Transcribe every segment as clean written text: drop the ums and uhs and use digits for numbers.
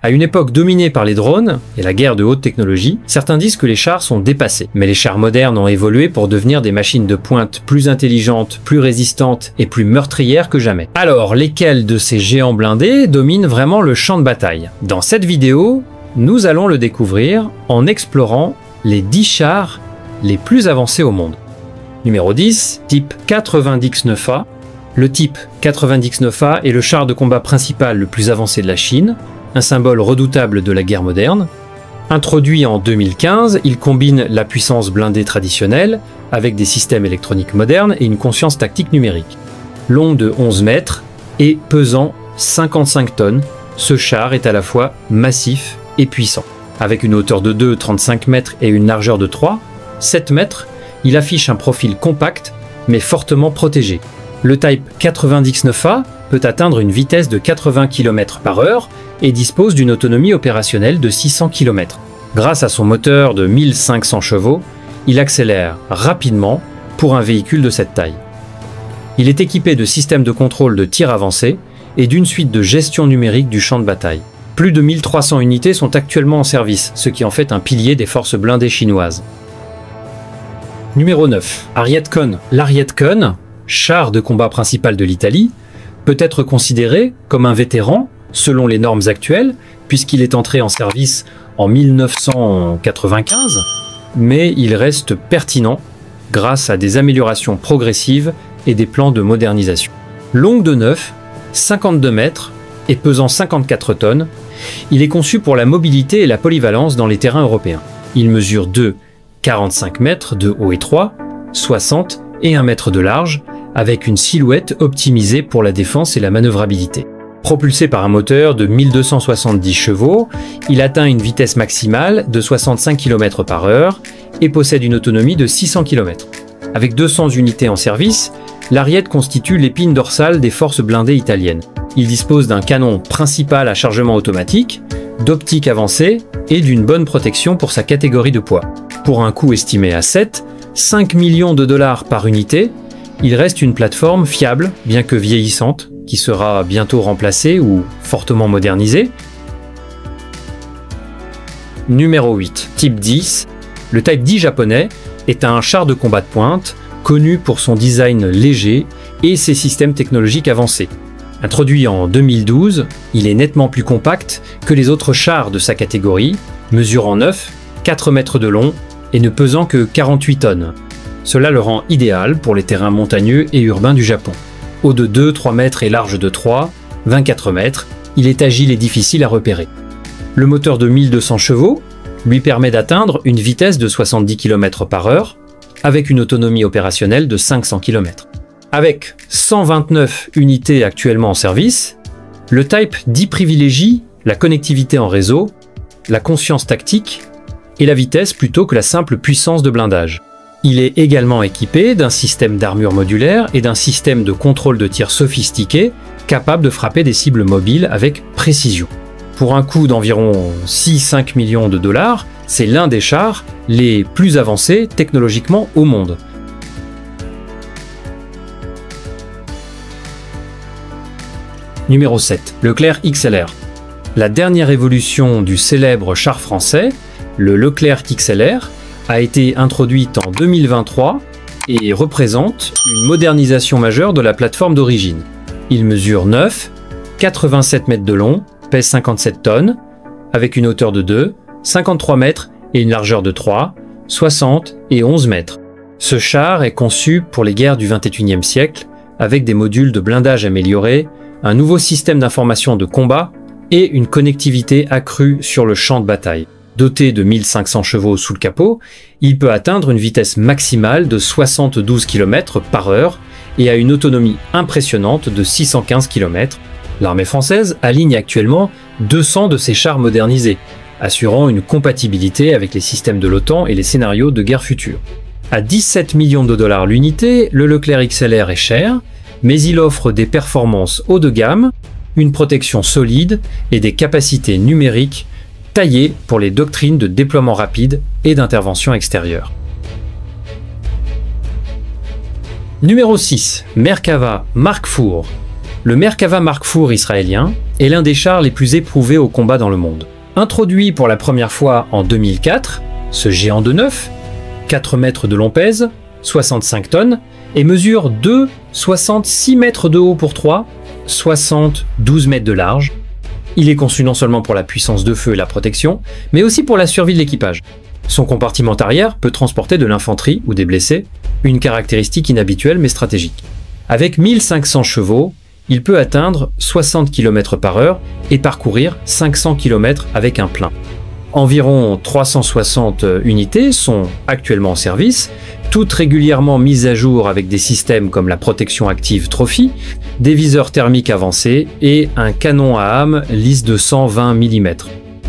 À une époque dominée par les drones et la guerre de haute technologie, certains disent que les chars sont dépassés. Mais les chars modernes ont évolué pour devenir des machines de pointe plus intelligentes, plus résistantes et plus meurtrières que jamais. Alors, lesquels de ces géants blindés dominent vraiment le champ de bataille? Dans cette vidéo, nous allons le découvrir en explorant les 10 chars les plus avancés au monde. Numéro 10, type 90X9A. Le type 90X9A est le char de combat principal le plus avancé de la Chine, un symbole redoutable de la guerre moderne. Introduit en 2015, il combine la puissance blindée traditionnelle avec des systèmes électroniques modernes et une conscience tactique numérique. Long de 11 mètres et pesant 55 tonnes, ce char est à la fois massif et puissant. Avec une hauteur de 2, 35 mètres et une largeur de 3, 7 mètres, il affiche un profil compact mais fortement protégé. Le Type 90X9A peut atteindre une vitesse de 80 km/h et dispose d'une autonomie opérationnelle de 600 km. Grâce à son moteur de 1500 chevaux, il accélère rapidement pour un véhicule de cette taille. Il est équipé de systèmes de contrôle de tir avancé et d'une suite de gestion numérique du champ de bataille. Plus de 1300 unités sont actuellement en service, ce qui en fait un pilier des forces blindées chinoises. Numéro 9. Ariete-Con. L'Ariete-Con, char de combat principal de l'Italie, peut être considéré comme un vétéran selon les normes actuelles, puisqu'il est entré en service en 1995, mais il reste pertinent grâce à des améliorations progressives et des plans de modernisation. Long de 9, 52 mètres et pesant 54 tonnes, il est conçu pour la mobilité et la polyvalence dans les terrains européens. Il mesure 45 mètres de haut et 3, 60 et 1 mètre de large, avec une silhouette optimisée pour la défense et la manœuvrabilité. Propulsé par un moteur de 1270 chevaux, il atteint une vitesse maximale de 65 km/h et possède une autonomie de 600 km. Avec 200 unités en service, l'Ariete constitue l'épine dorsale des forces blindées italiennes. Il dispose d'un canon principal à chargement automatique, d'optiques avancées et d'une bonne protection pour sa catégorie de poids. Pour un coût estimé à 5 millions de dollars par unité, il reste une plateforme fiable, bien que vieillissante, qui sera bientôt remplacée ou fortement modernisée. Numéro 8. Type 10. Le Type 10 japonais est un char de combat de pointe, connu pour son design léger et ses systèmes technologiques avancés. Introduit en 2012, il est nettement plus compact que les autres chars de sa catégorie, mesurant 9, 4 mètres de long et ne pesant que 48 tonnes. Cela le rend idéal pour les terrains montagneux et urbains du Japon. Haut de 2, 3 mètres et large de 3, 24 mètres, il est agile et difficile à repérer. Le moteur de 1200 chevaux lui permet d'atteindre une vitesse de 70 km/h avec une autonomie opérationnelle de 500 km. Avec 129 unités actuellement en service, le Type 10 privilégie la connectivité en réseau, la conscience tactique et la vitesse plutôt que la simple puissance de blindage. Il est également équipé d'un système d'armure modulaire et d'un système de contrôle de tir sophistiqué capable de frapper des cibles mobiles avec précision. Pour un coût d'environ 6-5 millions de dollars, c'est l'un des chars les plus avancés technologiquement au monde. Numéro 7. Leclerc XLR. La dernière évolution du célèbre char français, le Leclerc XLR, a été introduite en 2023 et représente une modernisation majeure de la plateforme d'origine. Il mesure 9, 87 mètres de long, pèse 57 tonnes, avec une hauteur de 2, 53 mètres et une largeur de 3, 60 et 11 mètres. Ce char est conçu pour les guerres du XXIe siècle, avec des modules de blindage améliorés, un nouveau système d'information de combat et une connectivité accrue sur le champ de bataille. Doté de 1500 chevaux sous le capot, il peut atteindre une vitesse maximale de 72 km/h et a une autonomie impressionnante de 615 km. L'armée française aligne actuellement 200 de ces chars modernisés, assurant une compatibilité avec les systèmes de l'OTAN et les scénarios de guerre future. À 17 millions de dollars l'unité, le Leclerc XLR est cher, mais il offre des performances haut de gamme, une protection solide et des capacités numériques taillé pour les doctrines de déploiement rapide et d'intervention extérieure. Numéro 6. Merkava Mark IV. Le Merkava Mark IV israélien est l'un des chars les plus éprouvés au combat dans le monde. Introduit pour la première fois en 2004, ce géant de neuf, 4 mètres de long pèse, 65 tonnes, et mesure 66 mètres de haut pour 3, 72 mètres de large. Il est conçu non seulement pour la puissance de feu et la protection, mais aussi pour la survie de l'équipage. Son compartiment arrière peut transporter de l'infanterie ou des blessés, une caractéristique inhabituelle mais stratégique. Avec 1500 chevaux, il peut atteindre 60 km/h et parcourir 500 km avec un plein. Environ 360 unités sont actuellement en service, toutes régulièrement mises à jour avec des systèmes comme la protection active Trophy, des viseurs thermiques avancés et un canon à âme lisse de 120 mm.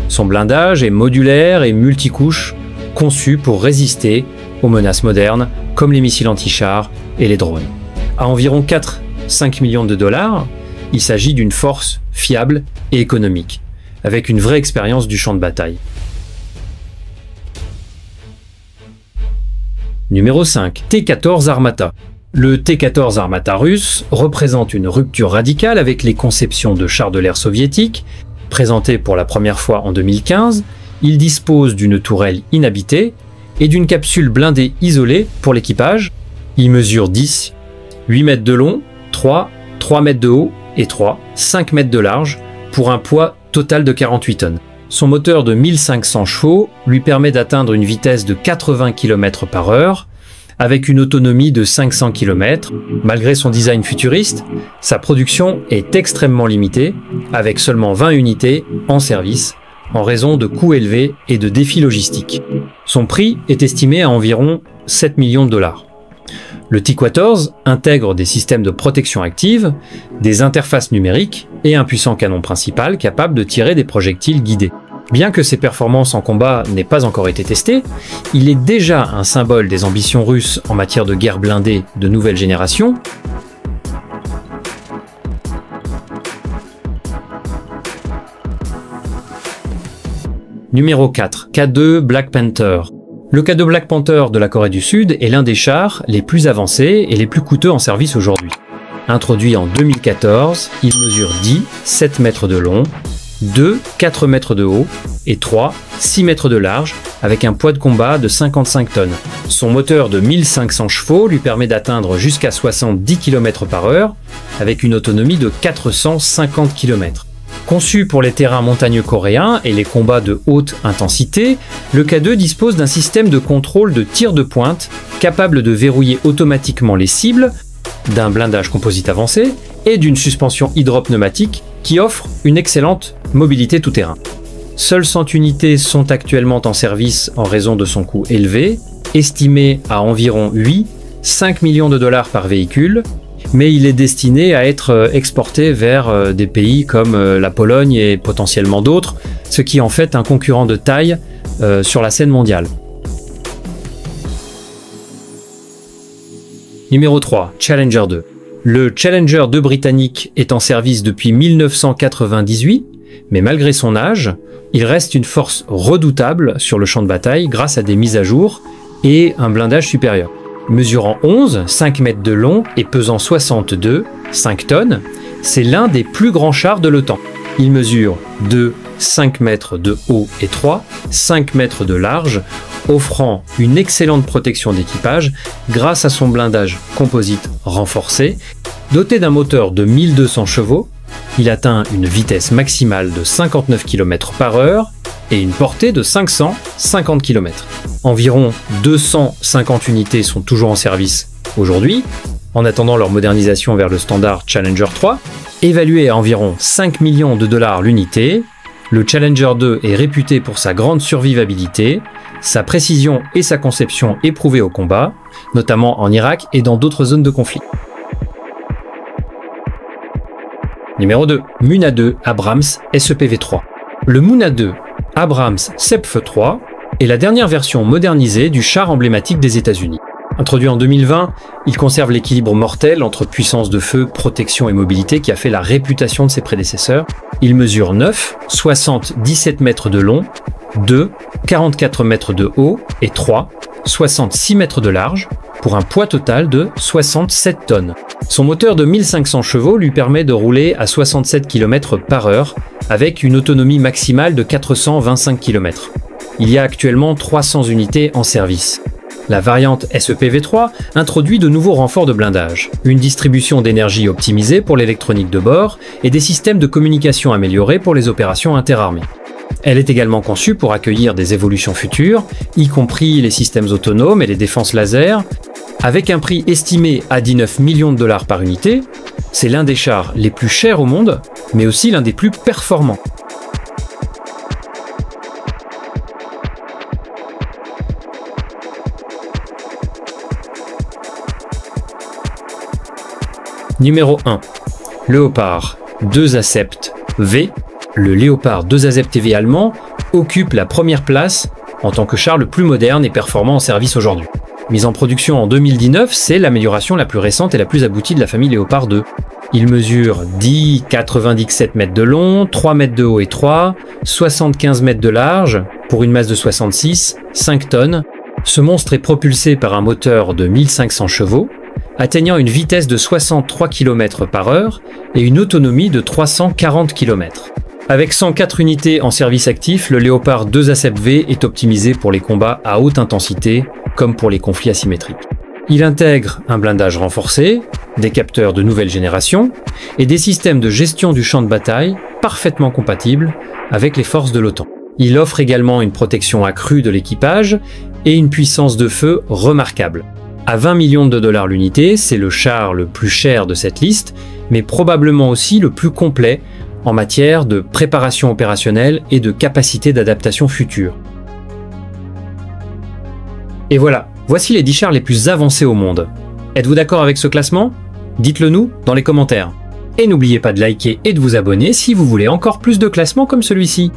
Son blindage est modulaire et multicouche, conçu pour résister aux menaces modernes comme les missiles anti-chars et les drones. À environ 4-5 millions de dollars, il s'agit d'une force fiable et économique, avec une vraie expérience du champ de bataille. Numéro 5. T-14 Armata. Le T-14 Armata russe représente une rupture radicale avec les conceptions de chars de l'ère soviétique. Présenté pour la première fois en 2015, il dispose d'une tourelle inhabitée et d'une capsule blindée isolée pour l'équipage. Il mesure 10, 8 mètres de long, 3 mètres de haut et 5 mètres de large pour un poids total de 48 tonnes. Son moteur de 1500 chevaux lui permet d'atteindre une vitesse de 80 km/h avec une autonomie de 500 km. Malgré son design futuriste, sa production est extrêmement limitée avec seulement 20 unités en service en raison de coûts élevés et de défis logistiques. Son prix est estimé à environ 7 millions de dollars. Le T-14 intègre des systèmes de protection active, des interfaces numériques et un puissant canon principal capable de tirer des projectiles guidés. Bien que ses performances en combat n'aient pas encore été testées, il est déjà un symbole des ambitions russes en matière de guerre blindée de nouvelle génération. Numéro 4. K2 Black Panther. Le K2 Black Panther de la Corée du Sud est l'un des chars les plus avancés et les plus coûteux en service aujourd'hui. Introduit en 2014, il mesure 7 mètres de long, 4 mètres de haut et 6 mètres de large avec un poids de combat de 55 tonnes. Son moteur de 1500 chevaux lui permet d'atteindre jusqu'à 70 km/h avec une autonomie de 450 km. Conçu pour les terrains montagneux coréens et les combats de haute intensité, le K2 dispose d'un système de contrôle de tir de pointe capable de verrouiller automatiquement les cibles, d'un blindage composite avancé et d'une suspension hydropneumatique qui offre une excellente mobilité tout-terrain. Seules 100 unités sont actuellement en service en raison de son coût élevé, estimé à environ 5 millions de dollars par véhicule, mais il est destiné à être exporté vers des pays comme la Pologne et potentiellement d'autres, ce qui en fait un concurrent de taille sur la scène mondiale. Numéro 3. Challenger 2. Le Challenger 2 britannique est en service depuis 1998, mais malgré son âge, il reste une force redoutable sur le champ de bataille grâce à des mises à jour et un blindage supérieur. Mesurant 5 mètres de long et pesant 5 tonnes, c'est l'un des plus grands chars de l'OTAN. Il mesure 5 mètres de haut et 5 mètres de large, offrant une excellente protection d'équipage grâce à son blindage composite renforcé. Doté d'un moteur de 1200 chevaux, il atteint une vitesse maximale de 59 km/h et une portée de 550 km. Environ 250 unités sont toujours en service aujourd'hui, en attendant leur modernisation vers le standard Challenger 3. Évalué à environ 5 millions de dollars l'unité, le Challenger 2 est réputé pour sa grande survivabilité, sa précision et sa conception éprouvées au combat, notamment en Irak et dans d'autres zones de conflit. Numéro 2. Muna 2 Abrams SEPV3. Le Muna 2 Abrams SEPV3 est la dernière version modernisée du char emblématique des États-Unis. Introduit en 2020, il conserve l'équilibre mortel entre puissance de feu, protection et mobilité qui a fait la réputation de ses prédécesseurs. Il mesure 17 mètres de long, 44 mètres de haut et 66 mètres de large, pour un poids total de 67 tonnes. Son moteur de 1500 chevaux lui permet de rouler à 67 km/h avec une autonomie maximale de 425 km. Il y a actuellement 300 unités en service. La variante SEPV3 introduit de nouveaux renforts de blindage, une distribution d'énergie optimisée pour l'électronique de bord et des systèmes de communication améliorés pour les opérations interarmées. Elle est également conçue pour accueillir des évolutions futures, y compris les systèmes autonomes et les défenses laser. Avec un prix estimé à 19 millions de dollars par unité, c'est l'un des chars les plus chers au monde, mais aussi l'un des plus performants. Numéro 1. Léopard 2 Asept V. Le Léopard 2 Asept V allemand occupe la première place en tant que char le plus moderne et performant en service aujourd'hui. Mise en production en 2019, c'est l'amélioration la plus récente et la plus aboutie de la famille Léopard 2. Il mesure 10,97 mètres de long, 3 mètres de haut étroit, 75 mètres de large, pour une masse de 66, 5 tonnes. Ce monstre est propulsé par un moteur de 1500 chevaux, atteignant une vitesse de 63 km/h et une autonomie de 340 km. Avec 104 unités en service actif, le Léopard 2 Asept V est optimisé pour les combats à haute intensité, comme pour les conflits asymétriques. Il intègre un blindage renforcé, des capteurs de nouvelle génération et des systèmes de gestion du champ de bataille parfaitement compatibles avec les forces de l'OTAN. Il offre également une protection accrue de l'équipage et une puissance de feu remarquable. À 20 millions de dollars l'unité, c'est le char le plus cher de cette liste, mais probablement aussi le plus complet en matière de préparation opérationnelle et de capacité d'adaptation future. Et voilà, voici les 10 chars les plus avancés au monde. Êtes-vous d'accord avec ce classement? Dites-le nous dans les commentaires. Et n'oubliez pas de liker et de vous abonner si vous voulez encore plus de classements comme celui-ci.